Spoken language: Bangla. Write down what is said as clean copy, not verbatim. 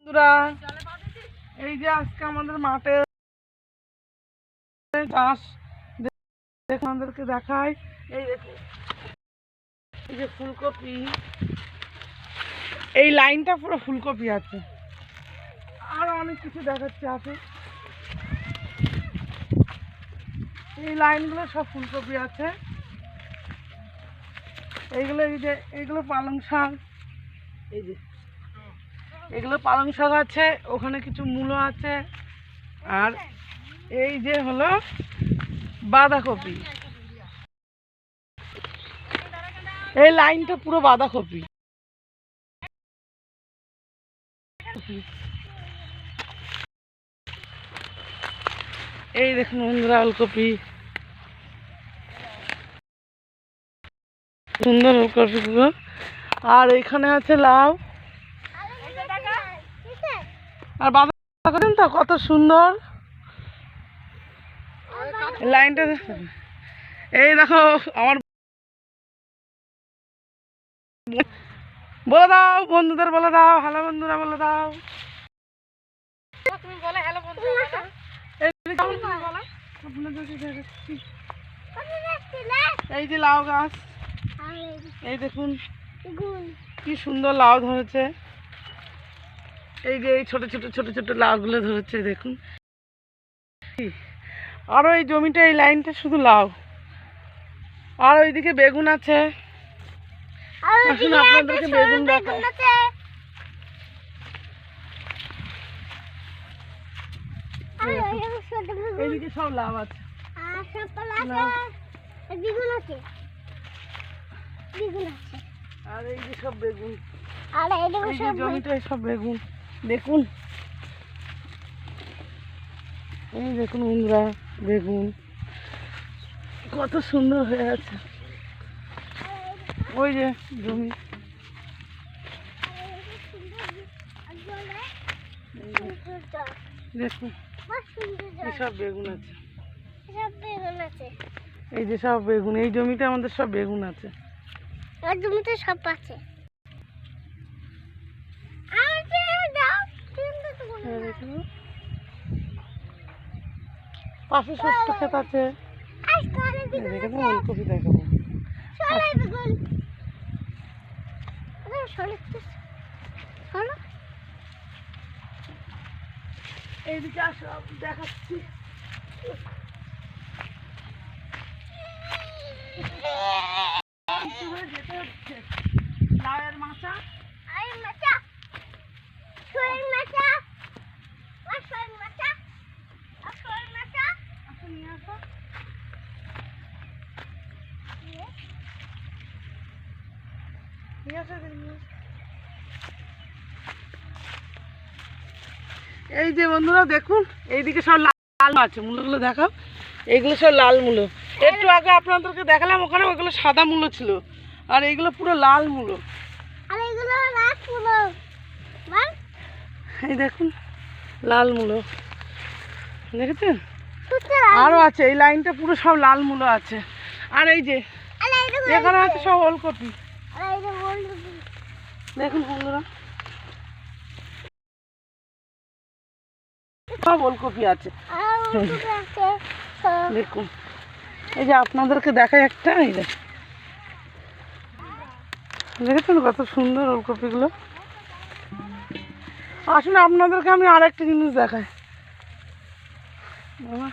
বন্ধুরা, এই যে আজকে আমাদের মাঠে চাষ আপনাদেরকে দেখাই। এই দেখুন, এই যে ফুলকপি, এই লাইনটা পুরো ফুলকপি আছে। আরো অনেক কিছু দেখাচ্ছে আছে। এই লাইনগুলো সব ফুলকপি আছে। এইগুলো এই যে এইগুলো পালং শাক, এই যে এগুলো পালং শাক আছে, ওখানে কিছু মূলো আছে। আর এই যে হলো বাঁধাকপি, এই লাইনটা পুরো বাঁধাকপি। এই দেখুন বন্ধুরা, ওলকপি, সুন্দর ওলকপিগুলো। আর এখানে আছে লাউ। আর বাঁধাকপি তো কত সুন্দর লাইনটা। এই দেখো আমার, বলে দাও বন্ধুদের, বলে দাও হ্যালো বন্ধুরা, বলে দাও। এই যে লাউ গাছ, এই দেখুন কি সুন্দর লাউ ধরেছে। এই যে এই ছোট ছোট ছোট ছোট লাউগুলো ধরেছে দেখুন। আরো এই জমিটা, এই লাইনটা শুধু লাউ। আর ওইদিকে বেগুন আছে। আসুন আপনাদেরকে বেগুন দেখাই। এইদিকে সব লাউ আছে, আর এই যে সব বেগুন, এই যে জমিটায় সব বেগুন দেখুন। এই দেখুন বন্ধুরা, বেগুন কত সুন্দর হয়ে আছে। ওই যে জমি, দেখুন সব বেগুন আছে। এই যে সব বেগুন, এই জমিতে আমাদের সব বেগুন আছে। জমিতে সব আছে। পাশে শস্য ক্ষেত আছে। ওলকপি দেখাবো। এইদিকে আসো, দেখাচ্ছি। যেতে হচ্ছে লাউয়ের মাচা, নিয়ে আসো। এই যে বন্ধুরা দেখুন, এইদিকে সব লাল আছে মূলগুলো দেখাও। এইগুলো সব লাল মূলো। একটু আগে আপনাদেরকে দেখালাম, ওখানে ওইগুলো সাদা মূলো ছিল, আর এইগুলো পুরো লাল মূলো। এই দেখুন লাল মূলো, দেখেছেন? আরো আছে, এই লাইনটা পুরো সব লাল মূলো আছে। আর এই যে এখানে আছে সব ওলকপি, দেখুন বন্ধুরা সব ওলকপি আছে দেখুন। এই যে আপনাদেরকে দেখাই একটা, এই দেখেছেন কত সুন্দর ওলকপিগুলো। আসলে আপনাদেরকে আমি আর একটা জিনিস দেখাই। বাবা